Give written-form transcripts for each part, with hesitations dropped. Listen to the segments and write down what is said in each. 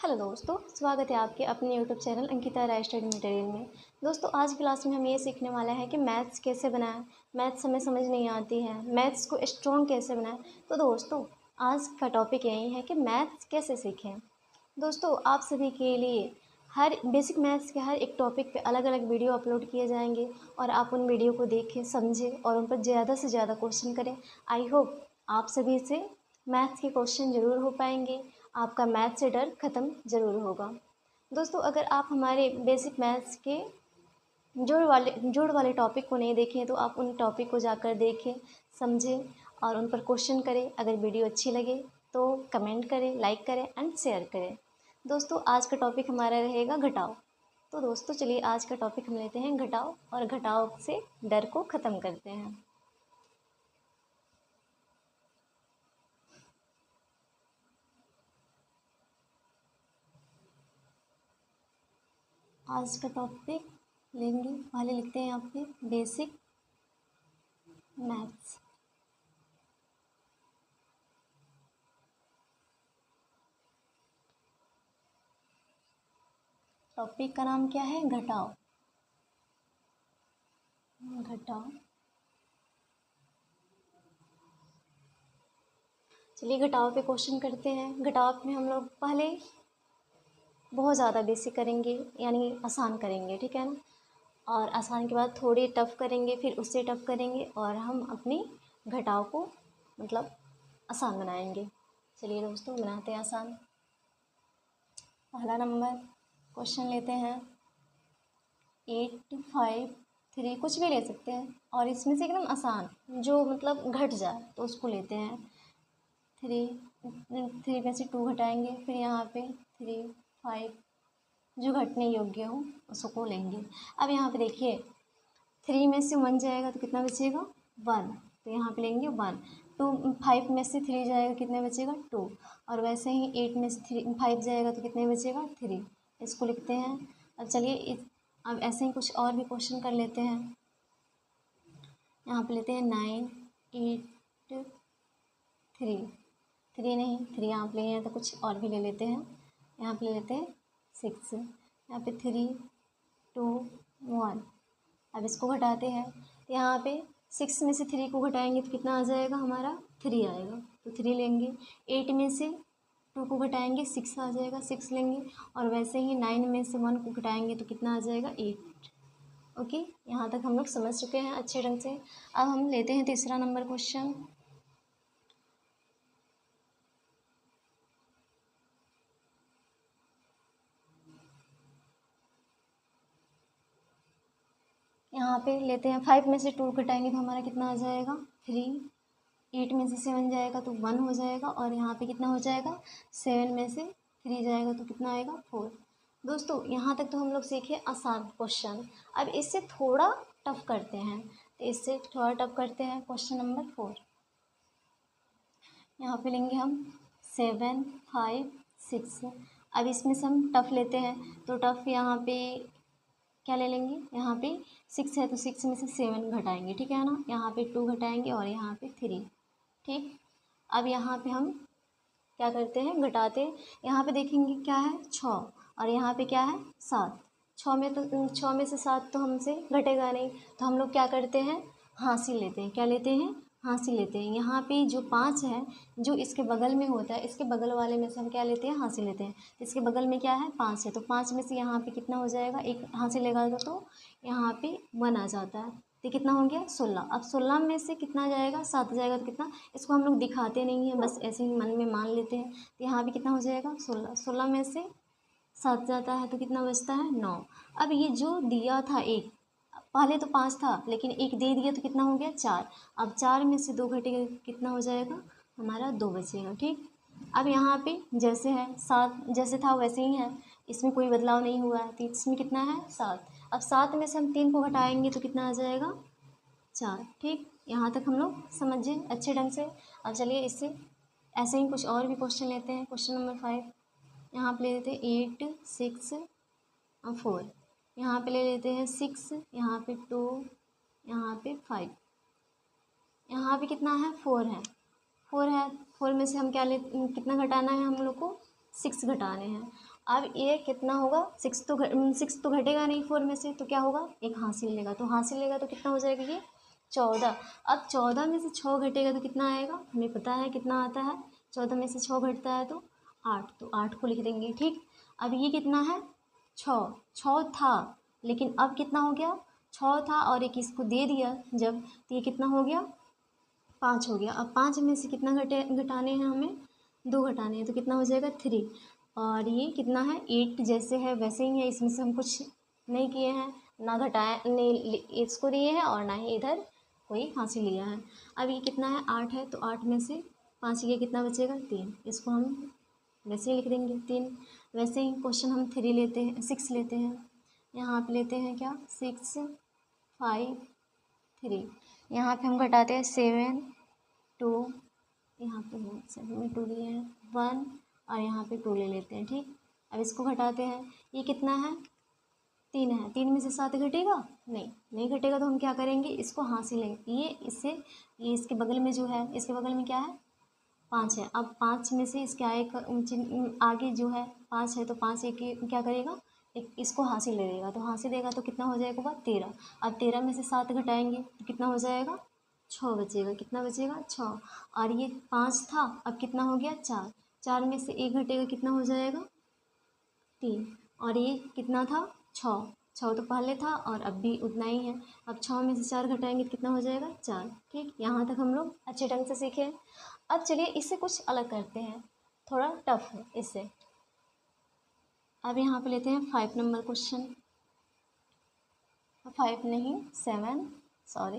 Hello दोस्तों, स्वागत है आपके अपने यूट्यूब चैनल अंकिता राय स्टडी मटेरियल में। दोस्तों, आज क्लास में हम ये सीखने वाले हैं कि मैथ्स कैसे बनाएं। मैथ्स हमें समझ नहीं आती है, मैथ्स को स्ट्रॉन्ग कैसे बनाएं। तो दोस्तों, आज का टॉपिक यही है कि मैथ्स कैसे सीखें। दोस्तों, आप सभी के लिए हर बेसिक मैथ्स के हर एक टॉपिक पे अलग अलग वीडियो अपलोड किए जाएंगे और आप उन वीडियो को देखें, समझें और उन पर ज़्यादा से ज़्यादा क्वेश्चन करें। आई होप आप सभी से मैथ्स के क्वेश्चन ज़रूर हो पाएंगे, आपका मैथ से डर ख़त्म ज़रूर होगा। दोस्तों, अगर आप हमारे बेसिक मैथ्स के जोड़ वाले टॉपिक को नहीं देखें तो आप उन टॉपिक को जाकर देखें, समझें और उन पर क्वेश्चन करें। अगर वीडियो अच्छी लगे तो कमेंट करें, लाइक करें एंड शेयर करें। दोस्तों, आज का टॉपिक हमारा रहेगा घटाओ। तो दोस्तों, चलिए आज का टॉपिक हम लेते हैं घटाओ और घटाओ से डर को ख़त्म करते हैं। आज का टॉपिक लेंगे, पहले लिखते हैं यहाँ पे बेसिक मैथ्स। टॉपिक का नाम क्या है? घटाओ। घटाओ। चलिए घटाओ पे क्वेश्चन करते हैं। घटाओ में हम लोग पहले बहुत ज़्यादा बेसिक करेंगे, यानी आसान करेंगे, ठीक है ना। और आसान के बाद थोड़ी टफ करेंगे, फिर उससे टफ करेंगे और हम अपनी घटाओ को मतलब आसान बनाएंगे। चलिए दोस्तों, बनाते हैं आसान। पहला नंबर क्वेश्चन लेते हैं 853, कुछ भी ले सकते हैं और इसमें से एकदम आसान जो मतलब घट जाए तो उसको लेते हैं। थ्री थ्री में से टू घटाएंगे, फिर यहाँ पे 3 5 जो घटने योग्य हो उसको लेंगे। अब यहाँ पे देखिए 3 में से 1 जाएगा तो कितना बचेगा? 1, तो यहाँ पे लेंगे 1। 5 में से 3 जाएगा, कितने बचेगा? 2। और वैसे ही 8 में से 5 जाएगा तो कितने बचेगा? 3। इसको लिखते हैं। अब चलिए अब ऐसे ही कुछ और भी क्वेश्चन कर लेते हैं। यहाँ पे लेते हैं 9 8 3 3 नहीं, 3 यहाँ पे लिए हैं तो कुछ और भी ले लेते हैं। यहाँ पे ले लेते हैं 6, यहाँ पे 3 2 1। अब इसको घटाते हैं तो यहाँ पे 6 में से 3 को घटाएंगे तो कितना आ जाएगा? हमारा 3 आएगा, तो 3 लेंगे। 8 में से 2 को घटाएंगे 6 आ जाएगा, 6 लेंगे। और वैसे ही 9 में से 1 को घटाएंगे तो कितना आ जाएगा? 8। ओके, यहाँ तक हम लोग समझ चुके हैं अच्छे ढंग से। अब हम लेते हैं तीसरा नंबर क्वेश्चन। यहाँ पे लेते हैं 5 में से 2 घटाएंगे तो हमारा कितना आ जाएगा? 3। 8 में से 7 जाएगा तो 1 हो जाएगा और यहाँ पे कितना हो जाएगा? 7 में से 3 जाएगा तो कितना आएगा? 4। दोस्तों, यहाँ तक तो हम लोग सीखे आसान क्वेश्चन। अब इससे थोड़ा टफ करते हैं, तो इससे थोड़ा टफ करते हैं। क्वेश्चन नंबर 4 यहाँ पे लेंगे हम 7 5 6। अब इसमें से हम टफ लेते हैं तो टफ यहाँ पे क्या ले लेंगे? यहाँ पे 6 है तो 6 में से 7 घटाएंगे, ठीक है ना। यहाँ पे 2 घटाएंगे और यहाँ पे 3, ठीक। अब यहाँ पे हम क्या करते हैं? घटाते। यहाँ पे देखेंगे क्या है? 6 और यहाँ पे क्या है? 7। 6 में से 7 तो हमसे घटेगा नहीं, तो हम लोग क्या करते हैं? हासिल लेते हैं। क्या लेते हैं? हासिल लेते हैं। यहाँ पे जो 5 है जो इसके बगल में होता है, इसके बगल वाले में से हम क्या लेते हैं? हासिल लेते हैं। इसके बगल में क्या है? 5 है, तो 5 में से यहाँ पे कितना हो जाएगा? एक हासिल लगाएगा तो यहाँ पे 1 आ जाता है, तो कितना हो गया? 16। अब 16 में से कितना जाएगा? 7 जाएगा, तो कितना? इसको हम लोग दिखाते नहीं हैं, बस ऐसे ही मन में मान लेते हैं। तो यहाँ पे कितना हो जाएगा? 16। 16 में से 7 जाता है तो कितना बचता है? 9। अब ये जो दिया था एक, पहले तो 5 था लेकिन एक दे दिया तो कितना हो गया? 4। अब 4 में से 2 घटेगा, कितना हो जाएगा? हमारा 2 बचेगा, ठीक। अब यहाँ पे जैसे है 7 जैसे था वैसे ही है, इसमें कोई बदलाव नहीं हुआ है, तो इसमें कितना है? 7। अब 7 में से हम 3 को घटाएंगे तो कितना आ जाएगा? 4, ठीक। यहाँ तक हम लोग समझे अच्छे ढंग से। अब चलिए इससे ऐसे ही कुछ और भी क्वेश्चन लेते हैं। क्वेश्चन नंबर 5 यहाँ पे ले लेते हैं 8 6 और 4। यहाँ पे ले लेते हैं 6, यहाँ पे 2, यहाँ पे 5। यहाँ पे कितना है? 4 है। 4 है, 4 में से हम क्या कितना घटाना है हम लोग को? 6 घटाने हैं। अब ये कितना होगा, 6 तो घटेगा नहीं 4 में से, तो क्या होगा, एक हासिल लेगा, तो हासिल लेगा तो कितना हो जाएगा ये 14। अब 14 में से 6 घटेगा तो कितना आएगा, हमें पता है कितना आता है, 14 में से 6 घटता है तो 8, तो 8 को लिख देंगे। ठीक, अब ये कितना है 6, 6 था लेकिन अब कितना हो गया, 6 था और एक इसको दे दिया जब, तो ये कितना हो गया 5 हो गया। अब 5 में से कितना घटाने हैं हमें, 2 घटाने हैं, तो कितना हो जाएगा 3। और ये कितना है 8, जैसे है वैसे ही है, इसमें से हम कुछ नहीं किए हैं, ना घटाए नहीं इसको दिए हैं और ना ही इधर कोई हासिल लिया है। अब ये कितना है 8 है, तो 8 में से 5 ये कितना बचेगा 3, इसको हम वैसे ही लिख देंगे 3। वैसे ही क्वेश्चन हम 3 लेते हैं, 6 लेते हैं, यहाँ पे लेते हैं क्या 6 5 3, यहाँ पे हम घटाते हैं 7 2, यहाँ पे 7 में 2 लिए हैं 1 और यहाँ पे 2 ले लेते हैं। ठीक, अब इसको घटाते हैं, ये कितना है 3 है, 3 में से 7 घटेगा नहीं घटेगा, तो हम क्या करेंगे इसको हासिल लेंगे, ये इससे ये इसके बगल में जो है, इसके बगल में क्या है 5 है। अब 5 में से इसके आगे जो है 5 है, तो 5 एक क्या करेगा, एक इसको हासिल ले लेगा, तो हासिल देगा तो कितना हो जाएगा 13। अब 13 में से 7 घटाएंगे तो कितना हो जाएगा 6 बचेगा, कितना बचेगा 6। और ये 5 था, अब कितना हो गया 4, 4 में से 1 घटेगा कितना हो जाएगा 3। और ये कितना था 6, 6 तो पहले था और अब भी उतना ही है। अब 6 में से 4 घटाएंगे तो कितना हो जाएगा 4। ठीक, यहाँ तक हम लोग अच्छे ढंग से सीखे। अब चलिए इससे कुछ अलग करते हैं, थोड़ा टफ है इससे। अब यहाँ पे लेते हैं 5 नंबर क्वेश्चन, 5 नहीं 7, सॉरी,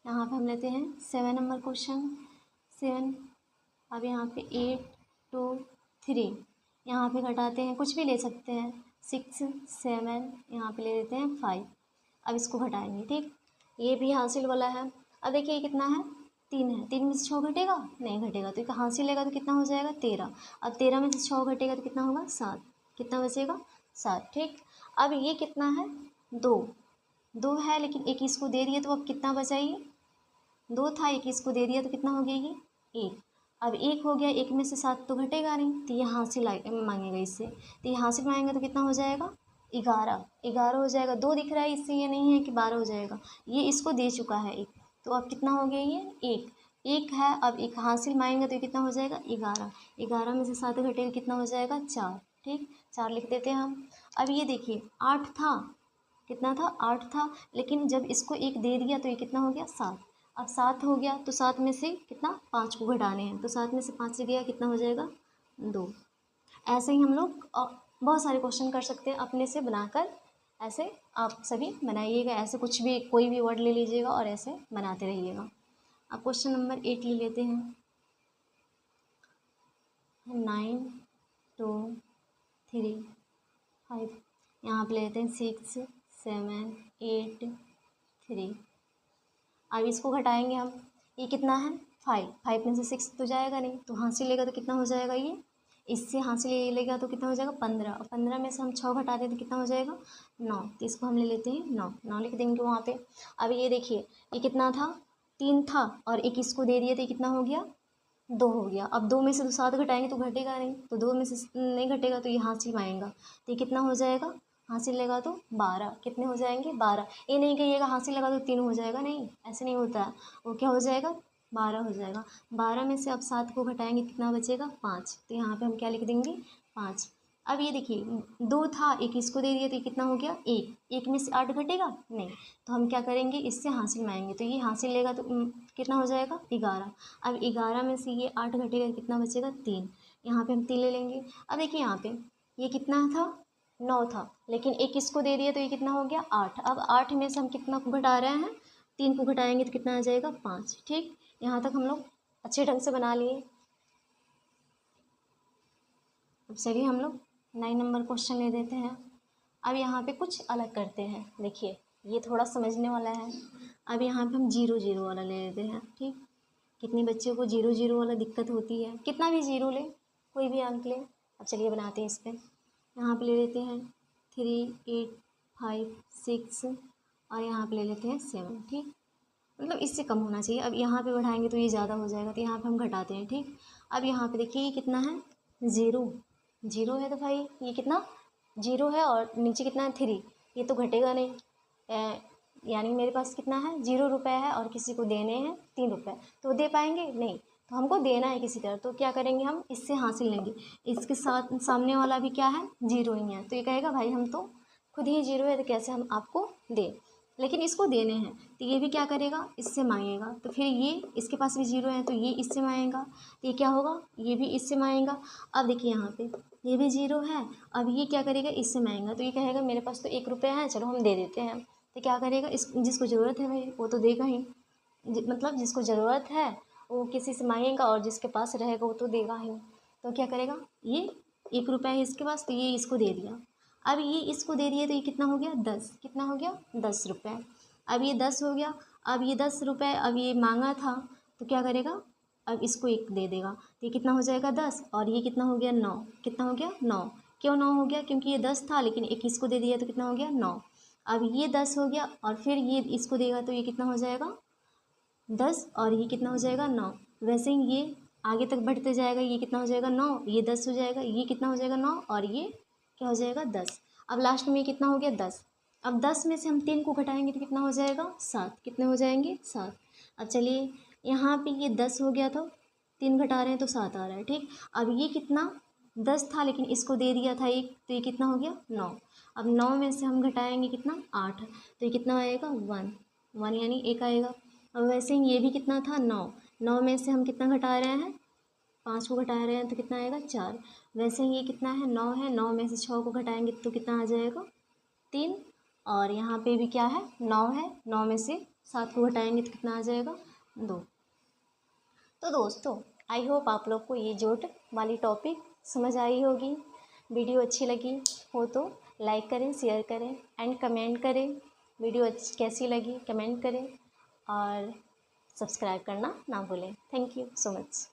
यहाँ पे हम लेते हैं 7 नंबर क्वेश्चन 7। अब यहाँ पे 8 2 3, यहाँ पे घटाते हैं, कुछ भी ले सकते हैं 6 7, यहाँ पे ले लेते हैं 5। अब इसको घटाएंगे। ठीक, ये भी हासिल वाला है। अब देखिए ये कितना है 3 है, 3 में से 6 घटेगा नहीं घटेगा, तो एक हासिल लेगा तो कितना हो जाएगा 13। अब 13 में से 6 घटेगा तो कितना होगा 7, कितना बचेगा 7। ठीक, अब ये कितना है 2 है, लेकिन एक इसको दे दिया तो अब कितना बचा, ये 2 था, एक इसको दे दिया तो कितना हो गया ये 1। अब 1 हो गया, 1 में से 7 तो घटेगा नहीं, तो ये हासिल मांगेगा इससे, तो ये हासिल मांगेगा तो कितना हो जाएगा 11 हो जाएगा। 2 दिख रहा है, इससे ये नहीं है कि 12 हो जाएगा, ये इसको दे चुका है 1, तो अब कितना हो गया ये 1 है। अब एक हासिल मांगेगा तो कितना हो जाएगा 11, 11 में से 7 घटेगा कितना हो जाएगा 4। ठीक, 4 लिख देते हैं हम। अब ये देखिए 8 था, कितना था 8 था, लेकिन जब इसको 1 दे दिया तो ये कितना हो गया 7। अब 7 हो गया, तो 7 में से कितना 5 को घटाने हैं, तो 7 में से 5 से गया कितना हो जाएगा 2। ऐसे ही हम लोग बहुत सारे क्वेश्चन कर सकते हैं अपने से बनाकर, ऐसे आप सभी बनाइएगा, ऐसे कुछ भी कोई भी वर्ड ले लीजिएगा और ऐसे बनाते रहिएगा। अब क्वेश्चन नंबर 8 ले लेते हैं, 9 2 3 5, यहाँ पे ले लेते हैं 6 7 8 3। अब इसको घटाएंगे हम, ये कितना है 5 में से 6 तो जाएगा नहीं, तो हासिल लेगा तो कितना हो जाएगा, ये इससे हासिल ये लेगा तो कितना हो जाएगा 15, और 15 में से हम 6 घटा दें तो कितना हो जाएगा 9, तो इसको हम ले लेते हैं 9 लिख देंगे वहाँ पे। अब ये देखिए ये कितना था 3 था और एक इसको दे दिया तो ये कितना हो गया 2 हो गया। अब 2 में से तो 7 घटाएंगे तो घटेगा नहीं, तो 2 में से नहीं घटेगा तो ये हासिल आएगा, तो ये कितना हो जाएगा हासिल लेगा तो 12, कितने हो जाएंगे 12। ये नहीं कहिएगा हासिल लगा तो 3 हो जाएगा, नहीं ऐसे नहीं होता है, वो क्या हो जाएगा 12 हो जाएगा। 12 में से अब 7 को घटाएंगे कितना बचेगा 5, तो यहाँ पे हम क्या लिख देंगे 5। अब ये देखिए 2 था, एक इसको दे दिया तो ये कितना हो गया 1 में से 8 घटेगा नहीं, तो हम क्या करेंगे इससे हासिल माएंगे, तो ये हासिल लेगा तो कितना हो जाएगा 11। अब 11 में से ये 8 घटेगा कितना बचेगा 3, यहाँ पे हम 3 ले लेंगे। अब देखिए यहाँ पे ये कितना था 9 था, लेकिन एक इसको दे दिया तो ये कितना हो गया 8। अब 8 में से हम कितना को घटा रहे हैं 3 को घटाएंगे तो कितना आ जाएगा 5। ठीक, यहाँ तक हम लोग अच्छे ढंग से बना लिए। अब चलिए हम लोग 9 नंबर क्वेश्चन ले देते हैं। अब यहाँ पे कुछ अलग करते हैं, देखिए ये थोड़ा समझने वाला है। अब यहाँ पे हम 0 0 वाला ले लेते हैं। ठीक, कितने बच्चों को 0 0 वाला दिक्कत होती है, कितना भी 0 ले, कोई भी अंक ले। अब चलिए बनाते हैं इस पर। यहाँ पे ले लेते हैं 3 8 5 6 और यहाँ पे ले लेते हैं 7। ठीक, मतलब इससे कम होना चाहिए। अब यहाँ पे बढ़ाएंगे तो ये ज़्यादा हो जाएगा, तो यहाँ पे हम घटाते हैं। ठीक, अब यहाँ पे देखिए ये कितना है 0 जीरो है तो भाई ये कितना जीरो है और नीचे कितना है 3, ये तो घटेगा नहीं। यानी मेरे पास कितना है 0 रुपये है और किसी को देने हैं 3 रुपये, तो दे पाएंगे नहीं, तो हमको देना है किसी तरह, तो क्या करेंगे हम इससे हासिल लेंगे। इसके साथ सामने वाला भी क्या है 0 ही है, तो ये कहेगा भाई हम तो खुद ही 0 है तो कैसे हम आपको दें, लेकिन इसको देने हैं, तो ये भी क्या करेगा इससे मांगेगा, तो फिर ये इसके पास भी 0 है तो ये इससे मांगेगा, तो ये क्या होगा ये भी इससे मांगेगा। अब देखिए यहाँ पे ये भी 0 है, अब ये क्या करेगा इससे मांगेगा, तो ये कहेगा मेरे पास तो 1 रुपया है, चलो हम दे देते हैं, तो क्या करेगा इस जिसको ज़रूरत है भाई वो तो देगा ही, मतलब जिसको ज़रूरत है वो किसी से मांगेगा और जिसके पास रहेगा वो तो देगा ही, तो क्या करेगा ये 1 रुपया है इसके पास तो ये इसको दे दिया। अब ये इसको दे दिए तो ये कितना हो गया 10, कितना हो गया 10 रुपये। अब ये 10 हो गया, अब ये 10 रुपये अब ये मांगा था तो क्या करेगा अब इसको 1 दे देगा, तो ये कितना हो जाएगा 10 और ये कितना हो गया 9, कितना हो गया 9। क्यों 9 हो गया क्योंकि ये 10 था लेकिन 1 इसको दे दिया तो कितना हो गया 9। अब ये 10 हो गया और फिर ये इसको देगा तो ये कितना हो जाएगा 10 और ये कितना हो जाएगा 9। वैसे ही ये आगे तक बढ़ते जाएगा, ये कितना हो जाएगा 9, ये 10 हो जाएगा, ये कितना हो जाएगा 9 और ये क्या हो जाएगा 10। अब लास्ट में ये कितना हो गया 10। अब 10 में से हम 3 को घटाएंगे तो कितना हो जाएगा 7, कितने हो जाएंगे 7। अब चलिए यहाँ पे ये 10 हो गया तो 3 घटा रहे हैं तो 7 आ रहा है, ठीक। अब ये कितना 10 था लेकिन इसको दे दिया था 1 तो ये कितना हो गया 9। अब 9 में से हम घटाएंगे कितना 8, तो ये कितना आएगा 1 यानी 1 आएगा। अब वैसे ही ये भी कितना था 9 में से हम कितना घटा रहे हैं 5 को घटा रहे हैं तो कितना आएगा 4। वैसे ही ये कितना है 9 है, 9 में से 6 को घटाएंगे तो कितना आ जाएगा 3। और यहाँ पे भी क्या है 9 है, 9 में से 7 को घटाएंगे तो कितना आ जाएगा 2। तो दोस्तों आई होप आप लोग को ये जोड़ वाली टॉपिक समझ आई होगी। वीडियो अच्छी लगी हो तो लाइक करें, शेयर करें एंड कमेंट करें। वीडियो कैसी लगी कमेंट करें और सब्सक्राइब करना ना भूलें। Thank you so much.